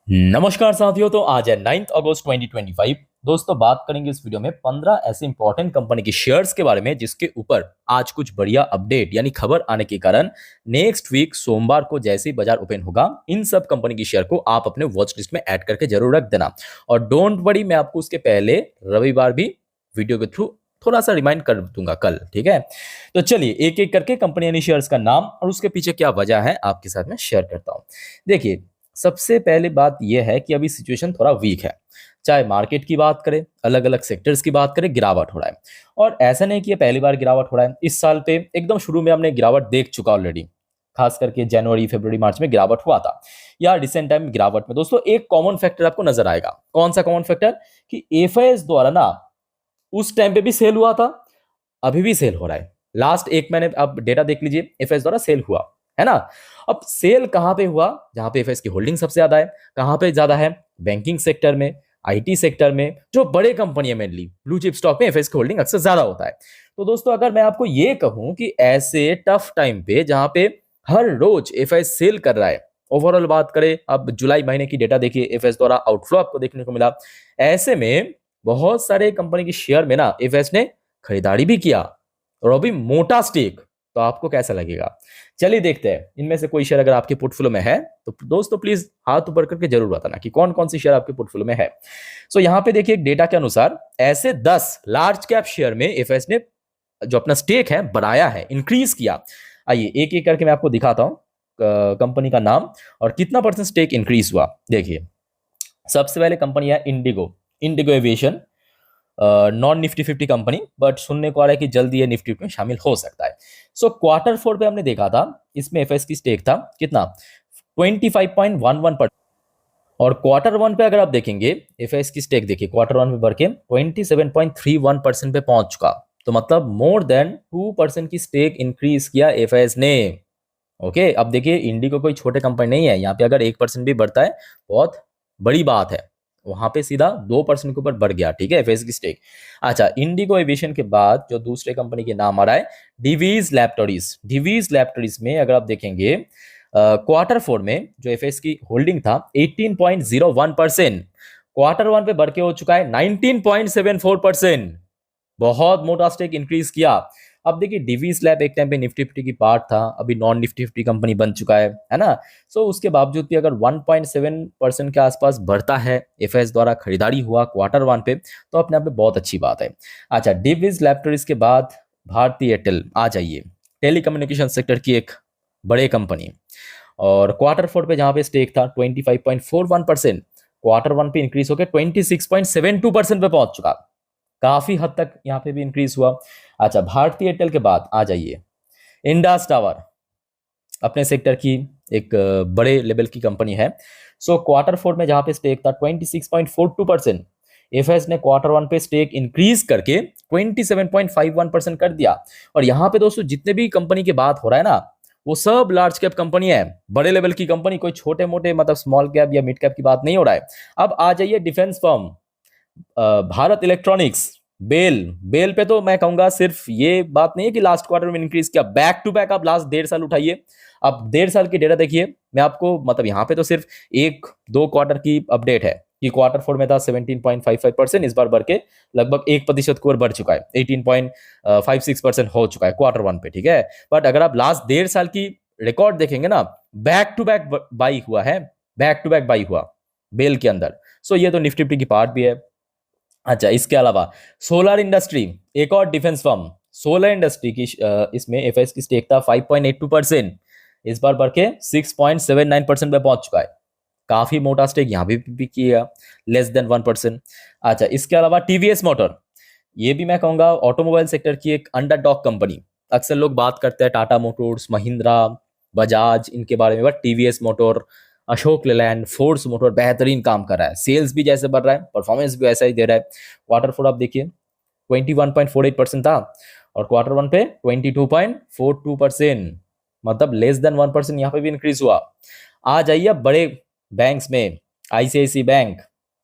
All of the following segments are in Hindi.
नमस्कार साथियों। तो आज है 9 अगस्त 2025। दोस्तों, बात करेंगे इस वीडियो में 15 ऐसे इंपॉर्टेंट कंपनी की शेयर्स के बारे में जिसके ऊपर आज कुछ बढ़िया अपडेट यानी खबर आने के कारण नेक्स्ट वीक सोमवार को जैसे ही बाजार ओपन होगा इन सब कंपनी की शेयर को आप अपने वॉच लिस्ट में ऐड करके जरूर रख देना। और डोंट वरी, मैं आपको उसके पहले रविवार भी वीडियो के थ्रू थोड़ा सा रिमाइंड कर दूंगा कल, ठीक है। तो चलिए एक एक करके कंपनी यानी शेयर्स का नाम और उसके पीछे क्या वजह है आपके साथ में शेयर करता हूं। देखिए, सबसे पहले बात यह है कि अभी सिचुएशन थोड़ा वीक है। चाहे मार्केट की बात करें, अलग अलग सेक्टर्स की बात करें, गिरावट हो रहा है। और ऐसा नहीं कि ये पहली बार गिरावट हो रहा है। इस साल पे एकदम शुरू में हमने गिरावट देख चुका ऑलरेडी। खास करके जनवरी फरवरी मार्च में गिरावट हुआ था, या रिसेंट टाइम गिरावट में दोस्तों एक कॉमन फैक्टर आपको नजर आएगा। कौन सा कॉमन फैक्टर? कि एफआईएस द्वारा ना उस टाइम पे भी सेल हुआ था, अभी भी सेल हो रहा है। लास्ट एक महीने आप डेटा देख लीजिए, एफएस द्वारा सेल हुआ है ना। अब सेल कहां पे हुआ? जहां पे एफएस की होल्डिंग सबसे ज्यादा है। कहां पे ज्यादा है? बैंकिंग सेक्टर में, आईटी सेक्टर में, जो बड़े कंपनी है मेनली ब्लू चिप स्टॉक में एफएस की होल्डिंग अक्सर ज्यादा होता है। तो दोस्तों, अगर मैं आपको ये कहूं कि ऐसे टफ टाइम पे जहां पे हर रोज एफएस सेल कर रहा है, ओवरऑल बात करें, अब जुलाई महीने की डेटा देखिए, एफएस द्वारा आउटफ्लो आपको देखने को मिला। ऐसे में बहुत सारे कंपनी की शेयर में ना एफएस ने खरीदारी भी किया, और अभी मोटा स्टेक। तो आपको कैसा लगेगा? चलिए देखते हैं, इनमें से कोई शेयर अगर आपके पोर्टफोलियो में है तो दोस्तों प्लीज हाथ ऊपर करके जरूर बताना कि कौन कौन सी शेयर आपके पोर्टफोलियो में है। सो यहाँ पे देखिए, डेटा के अनुसार ऐसे 10 लार्ज कैप शेयर में एफएस ने जो अपना स्टेक है बढ़ाया है, इंक्रीज किया। आइए एक एक करके मैं आपको दिखाता हूँ कंपनी का नाम और कितना परसेंट स्टेक इंक्रीज हुआ। देखिए, सबसे पहले कंपनी है Indigo. Indigo aviation, non Nifty 50 company, but सुनने को आ रहा है कि जल्दी ये निफ्टी में शामिल हो सकता है। सो क्वार्टर फोर पे हमने देखा था, इसमें एफएस की स्टेक था कितना? 25.11%। और क्वार्टर वन पे अगर आप देखेंगे एफएस की स्टेक, देखिए क्वार्टर वन में बढ़ के 27.31% पे पहुंच चुका। तो मतलब मोर देन 2% की स्टेक इंक्रीज किया एफएस ने। ओके, अब देखिए इंडिगो कोई छोटे कंपनी नहीं है, यहाँ पे अगर 1% भी बढ़ता है बहुत बड़ी बात है। वहां पे सीधा 2% के ऊपर बढ़ गया, ठीक है, एफएस की स्टेक। अच्छा, इंडिगो एविएशन के बाद जो दूसरे कंपनी के नाम आ रहा है, डिवीज लैबोरेटरीज। डिवीज लैबोरेटरीज में अगर आप देखेंगे क्वार्टर फोर में जो एफएस की होल्डिंग था 18.01%, क्वार्टर वन पे बढ़ के हो चुका है 19.74%। बहुत मोटा स्टेक इंक्रीज किया। अब देखिए, डिवीज लैब एक टाइम पे निफ्टी फिफ्टी की पार्ट था, अभी नॉन निफ्टी फिफ्टी कंपनी बन चुका है ना। सो उसके बावजूद भी अगर 1.7% के आसपास बढ़ता है, एफएस द्वारा खरीदारी हुआ क्वार्टर वन पे, तो अपने आप में बहुत अच्छी बात है। अच्छा, डिवीज लैबोरेटरीज के बाद भारती एयरटेल आ जाइए। टेलीकम्युनिकेशन सेक्टर की एक बड़े कंपनी, और क्वार्टर फोर पे जहां पे स्टेक था 25.41%, क्वार्टर वन पे इंक्रीज होकर 26.72% पे पहुंच चुका। काफी हद तक यहाँ पे भी इंक्रीज हुआ। अच्छा, भारती एयरटेल के बाद आ जाइए इंडास टावर, अपने सेक्टर की एक बड़े लेवल की कंपनी है। सो क्वार्टर फोर में जहां पे स्टेक था 26.42%, एफएस ने क्वार्टर वन पे स्टेक इंक्रीज करके 27.51% कर दिया। और यहाँ पे दोस्तों जितने भी कंपनी की बात हो रहा है ना, वो सब लार्ज कैप कंपनी है, बड़े लेवल की कंपनी, कोई छोटे मोटे मतलब स्मॉल कैप या मिड कैप की बात नहीं हो रहा है। अब आ जाइए defence firm, Bharat electronics, BEL. BEL पे तो मैं कहूंगा सिर्फ ये बात नहीं है कि लास्ट क्वार्टर में इंक्रीज किया, बैक टू बैक आप लास्ट 1.5 साल उठाइए, अब 1.5 साल की डेटा देखिए। मैं आपको मतलब यहाँ पे तो सिर्फ एक दो क्वार्टर की अपडेट है कि क्वार्टर फोर में था 17.55%, इस बार बढ़ के लगभग 1% की ओर बढ़ चुका है, 18.56% हो चुका है क्वार्टर वन पे, ठीक है। बट अगर आप लास्ट 1.5 साल की रिकॉर्ड देखेंगे ना, बैक टू बैक बाई हुआ है, बैक टू बैक बाई हुआ बेल के अंदर। सो ये तो निफ्टी की पार्ट भी है। अच्छा, इसके अलावा सोलर इंडस्ट्री, एक और डिफेंस फर्म, सोलर इंडस्ट्री की इसमें एफएस की स्टेक था 5.82%, इस बार बढ़ के 6.79% पे पहुंच चुका है। काफी मोटा स्टेक यहाँ भी किया, लेस देन 1%। अच्छा, इसके अलावा टीवीएस मोटर, ये भी मैं कहूंगा ऑटोमोबाइल सेक्टर की एक अंडरडॉग कंपनी। अक्सर लोग बात करते हैं टाटा मोटर्स, महिंद्रा, बजाज, इनके बारे में, but TVS motor, Ashok Leyland, force motor बेहतरीन काम कर रहा है, सेल्स भी जैसे बढ़ रहा है, परफॉर्मेंस भी वैसा ही दे रहा है। क्वार्टर फोर आप देखिए 21.48% था, और क्वार्टर वन पे 22.42%, मतलब लेस देन 1% यहाँ पे भी इंक्रीज हुआ। आ जाइए अब बड़े बैंक्स में, आईसीआईसी बैंक,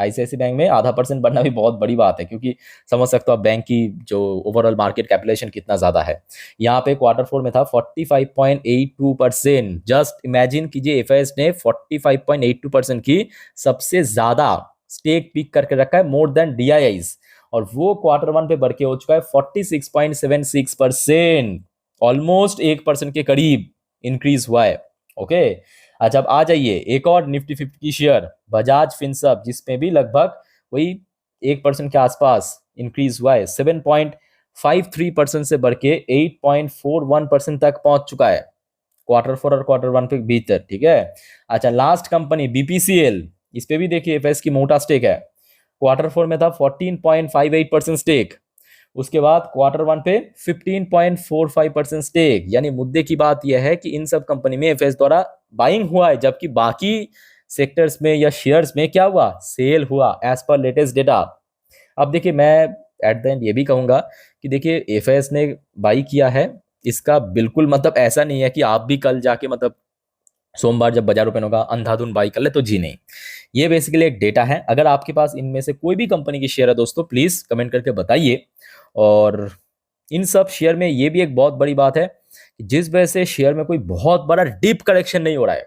आईसीआईसीआई बैंक में आधा परसेंट बढ़ना भी बहुत बड़ी बात है, क्योंकि समझ सकते हो आप बैंक की जो ओवरऑल मार्केट कैपिटलाइजेशन कितना ज्यादा है। यहाँ पे क्वार्टर फोर में था 45.82%। जस्ट इमेजिन कीजिए, एफआईएस ने 45.82% की सबसे ज्यादा स्टेक पिक करके रखा है, मोर देन डीआईआईज, और वो क्वार्टर वन पे बढ़ के हो चुका है 46.76%। ऑलमोस्ट 1% के करीब इंक्रीज हुआ है। ओके, अच्छा अब आ जाइए एक और निफ्टी 50 की शेयर बजाज फिनसर्व, जिसमें भी लगभग वही 1% के आसपास इंक्रीज हुआ है। 7.53% से बढ़ के 8.41% तक पहुंच चुका है क्वार्टर फोर और क्वार्टर वन के भीतर। ठीक है, अच्छा लास्ट कंपनी बीपीसीएल, इस पे भी देखिए एफएस की मोटा स्टेक है। क्वार्टर फोर में था 14.58% स्टेक, उसके बाद क्वार्टर वन पे 15.45% स्टेक। यानी मुद्दे की बात यह है कि इन सब कंपनी में एफएस द्वारा बाइंग हुआ है, जबकि बाकी सेक्टर्स में या शेयर्स में क्या हुआ, सेल हुआ एज पर लेटेस्ट डेटा। अब देखिए मैं एट द एंड ये भी कहूंगा कि देखिए एफएस ने बाई किया है, इसका बिल्कुल मतलब ऐसा नहीं है कि आप भी कल जाके मतलब सोमवार जब बाजार ओपन होगा अंधाधुन बाई कर ले, तो जी नहीं। ये बेसिकली एक डेटा है। अगर आपके पास इनमें से कोई भी कंपनी की शेयर है दोस्तों, प्लीज कमेंट करके बताइए। और इन सब शेयर में ये भी एक बहुत बड़ी बात है कि जिस वजह से शेयर में कोई बहुत बड़ा डीप करेक्शन नहीं हो रहा है।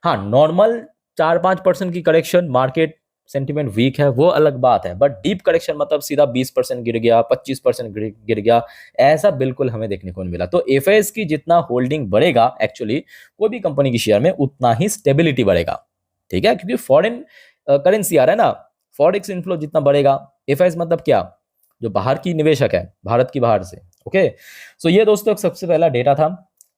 हाँ, नॉर्मल 4-5% की करेक्शन, मार्केट सेंटीमेंट वीक है, वो अलग बात है, बट डीप करेक्शन मतलब सीधा 20% गिर गया, 25% गिर गया, ऐसा बिल्कुल हमें देखने को नहीं मिला। तो एफएस की जितना होल्डिंग बढ़ेगा, एक्चुअली कोई भी कंपनी की शेयर में उतना ही स्टेबिलिटी बढ़ेगा। ठीक है, क्योंकि फॉरेन करेंसी आ रहा है ना, फॉरेक्स इनफ्लो जितना बढ़ेगा, एफएस मतलब क्या, जो बाहर की निवेशक है, भारत की बाहर से। ओके, सो ये दोस्तों सबसे पहला डेटा था।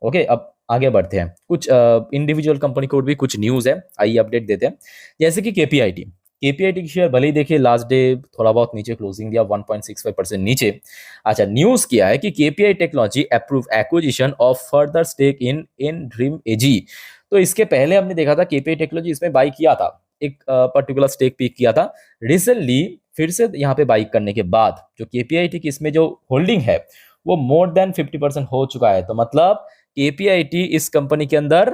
ओके, अब आगे बढ़ते हैं, कुछ इंडिविजुअल कंपनी को भी कुछ न्यूज है, आइए अपडेट देते हैं। जैसे कि केपीआईटी की शेयर भले ही देखिए लास्ट डे थोड़ा बहुत नीचे क्लोजिंग दिया, 1.65% नीचे। अच्छा, न्यूज किया है कि KPI technology approve acquisition of further stake in Dream AG. तो इसके पहले हमने देखा था केपीआई टेक्नोलॉजी इसमें बाई किया था, एक पर्टिकुलर स्टेक पिक किया था। रिसेंटली फिर से यहाँ पे बाई करने के बाद जो केपीआईटी की इसमें जो होल्डिंग है वो मोर देन 50% हो चुका है। तो मतलब केपीआईटी इस कंपनी के अंदर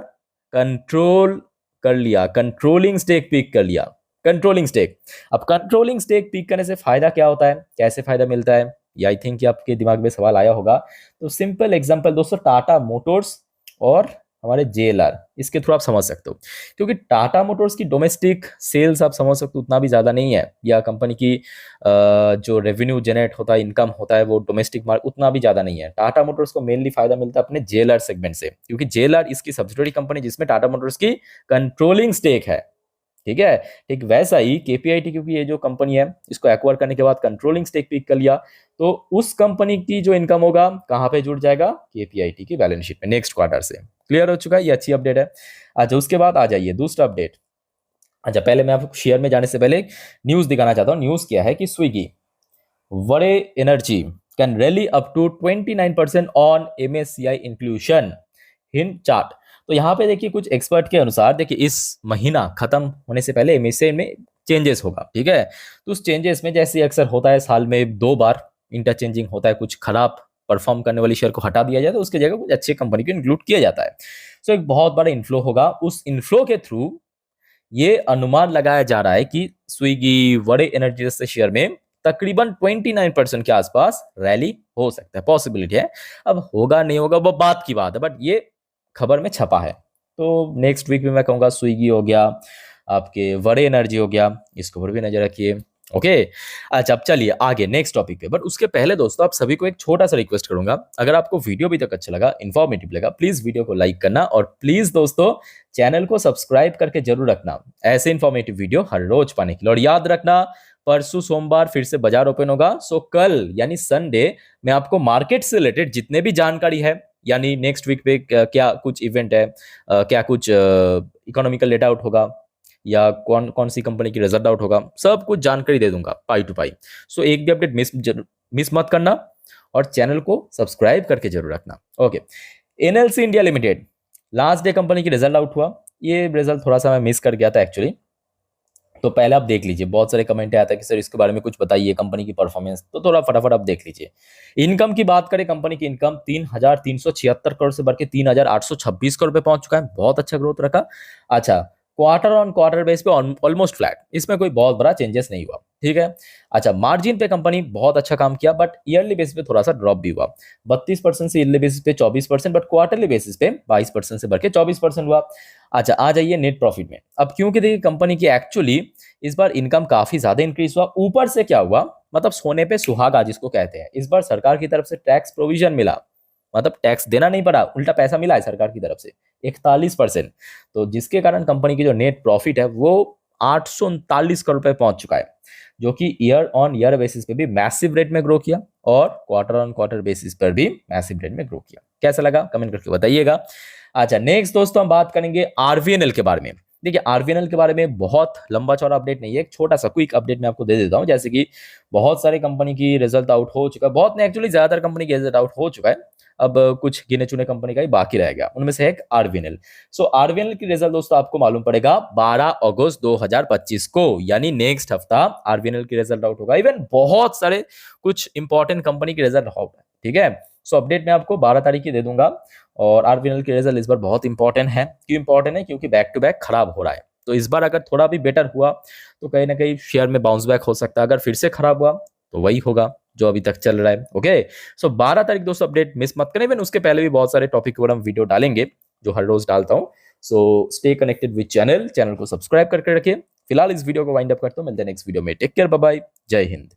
कंट्रोल कर लिया, कंट्रोलिंग स्टेक पिक कर लिया, कंट्रोलिंग स्टेक। अब कंट्रोलिंग स्टेक पिक करने से फायदा क्या होता है, कैसे फायदा मिलता है, ये आई थिंक कि आपके दिमाग में सवाल आया होगा। तो सिंपल एग्जांपल दोस्तों, टाटा मोटर्स और हमारे जेएलआर, इसके थ्रू आप समझ सकते हो। क्योंकि टाटा मोटर्स की डोमेस्टिक सेल्स आप समझ सकते हो उतना भी ज्यादा नहीं है, या कंपनी की जो रेवेन्यू जनरेट होता है, इनकम होता है, वो डोमेस्टिक मार्केट उतना भी ज्यादा नहीं है। टाटा मोटर्स को मेनली फायदा मिलता है अपने जेएलआर सेगमेंट से, क्योंकि जेएलआर इसकी सब्सिडियरी कंपनी जिसमें टाटा मोटर्स की कंट्रोलिंग स्टेक है। ठीक है, ठीक वैसा ही केपीआईटी, क्योंकि ये जो कंपनी है इसको एक्वायर करने के बाद कंट्रोलिंग स्टेक पिक कर लिया, तो उस कंपनी की जो इनकम होगा कहां पे जुड़ जाएगा, केपीआईटी की बैलेंस शीट में नेक्स्ट क्वार्टर से। क्लियर हो चुका है, ये अच्छी अपडेट है। अच्छा, उसके बाद आ जाइए दूसरा अपडेट। अच्छा, पहले मैं आपको शेयर में जाने से पहले न्यूज दिखाना चाहता हूं। न्यूज क्या है कि Swiggy Waaree energy can rally up to 29% on MSCI inclusion hint chart. तो यहाँ पे देखिए कुछ एक्सपर्ट के अनुसार, देखिए इस महीना खत्म होने से पहले एमएससीआई में चेंजेस होगा। ठीक है, तो उस चेंजेस में जैसे अक्सर होता है साल में 2 बार इंटरचेंजिंग होता है, कुछ खराब परफॉर्म करने वाली शेयर को हटा दिया जाता है, उसकी जगह कुछ अच्छे कंपनी को इंक्लूड किया जाता है। सो एक बहुत बड़ा इन्फ्लो होगा, उस इन्फ्लो के थ्रू ये अनुमान लगाया जा रहा है कि स्विगी वड़े एनर्जी जैसे शेयर में तकरीबन 29% के आसपास रैली हो सकता है, पॉसिबिलिटी है। अब होगा नहीं होगा वो बात की बात है, बट ये खबर में छपा है। तो नेक्स्ट वीक में मैं कहूंगा स्विगी हो गया, आपके वड़े एनर्जी हो गया, इस खबर भी नजर रखिए। ओके, अच्छा अब चलिए आगे नेक्स्ट टॉपिक पे। बट उसके पहले दोस्तों आप सभी को एक छोटा सा रिक्वेस्ट करूंगा, अगर आपको वीडियो अभी तक अच्छा लगा, इन्फॉर्मेटिव लगा, प्लीज वीडियो को लाइक करना, और प्लीज दोस्तों चैनल को सब्सक्राइब करके जरूर रखना ऐसे इन्फॉर्मेटिव वीडियो हर रोज पाने के लिए। और याद रखना परसों सोमवार फिर से बाजार ओपन होगा, सो कल यानी संडे मैं आपको मार्केट से रिलेटेड जितने भी जानकारी है, यानी नेक्स्ट वीक पे क्या कुछ इवेंट है, क्या कुछ इकोनॉमिकल डेटा आउट होगा, या कौन कौन सी कंपनी की रिजल्ट आउट होगा, सब कुछ जानकारी दे दूंगा पाई टू पाई। सो एक भी अपडेट मिस मत करना, और चैनल को सब्सक्राइब करके जरूर रखना। Okay, NLC India limited last day company की रिजल्ट आउट हुआ, ये रिजल्ट थोड़ा सा मैं मिस कर गया था एक्चुअली, तो पहले आप देख लीजिए। बहुत सारे कमेंट आया था कि सर इसके बारे में कुछ बताइए, कंपनी की परफॉर्मेंस, तो थोड़ा फटाफट आप देख लीजिए। इनकम की बात करें, कंपनी की इनकम 3,376 करोड़ से बढ़ के 3,826 करोड़ पे पहुंच चुका है, बहुत अच्छा ग्रोथ रखा। अच्छा, क्वार्टर ऑन क्वार्टर बेस पे ऑलमोस्ट फ्लैट, इसमें कोई बहुत बड़ा चेंजेस नहीं हुआ, ठीक है। अच्छा, मार्जिन पे कंपनी बहुत अच्छा काम किया, बट ईयरली बेसिस पे थोड़ा सा ड्रॉप भी हुआ, 32% से ईयरली बेसिस पे 24%, बट क्वार्टरली बेसिस पे 22% से बढ़ के 24% हुआ। अच्छा, आ जाइए नेट प्रॉफिट में। अब क्योंकि देखिए कंपनी की एक्चुअली इस बार इनकम काफी ज्यादा इंक्रीज हुआ, ऊपर से क्या हुआ, मतलब सोने पे सुहागा जिसको कहते हैं, इस बार सरकार की तरफ से टैक्स प्रोविजन मिला, मतलब टैक्स देना नहीं पड़ा, उल्टा पैसा मिला है सरकार की तरफ से 41%। तो जिसके कारण कंपनी की जो नेट प्रॉफिट है वो 839 करोड़ रुपए पहुंच चुका है, जो कि ईयर ऑन ईयर बेसिस पे भी मैसिव रेट में ग्रो किया और क्वार्टर ऑन क्वार्टर बेसिस पर भी मैसिव रेट में ग्रो किया। कैसा लगा कमेंट करके बताइएगा। अच्छा, नेक्स्ट दोस्तों हम बात करेंगे आरवीएनएल के बारे में। देखिए आरवीएनएल के बारे में बहुत लंबा चौड़ा अपडेट नहीं है, एक छोटा सा क्विक अपडेट मैं आपको दे देता हूं। जैसे कि बहुत सारे कंपनी की रिजल्ट आउट हो चुका है, बहुत नहीं एक्चुअली ज्यादातर कंपनी की रिजल्ट आउट हो चुका है, अब कुछ गिने चुने कंपनी का ही बाकी रह गया, उनमें से एक आरवीएनएल। सो आरवीएनएल की रिजल्ट दोस्तों आपको मालूम पड़ेगा 12 अगस्त 2025 को, यानी नेक्स्ट हफ्ता आरवीएनएल की रिजल्ट आउट होगा। इवन बहुत सारे कुछ इंपॉर्टेंट कंपनी की रिजल्ट होगा, ठीक है। सो अपडेट मैं आपको 12 तारीख की दे दूंगा। और आरवीएनएल की रिजल्ट इस बार बहुत इंपॉर्टेंट है। क्यों इंपॉर्टेंट है? क्योंकि बैक टू बैक खराब हो रहा है, तो इस बार अगर थोड़ा भी बेटर हुआ तो कहीं ना कहीं शेयर में बाउंस बैक हो सकता है, अगर फिर से खराब हुआ तो वही होगा जो अभी तक चल रहा है। ओके, सो 12 तारीख दोस्तों अपडेट मिस मत करें। इवन उसके पहले भी बहुत सारे टॉपिक के ऊपर हम वीडियो डालेंगे जो हर रोज डालता हूँ। So stay connected with channel को सब्सक्राइब करके रखिए। फिलहाल इस वीडियो को वाइंड अप करता हूँ, मिलते हैं नेक्स्ट वीडियो में। टेक केयर, बाय बाय, जय हिंद।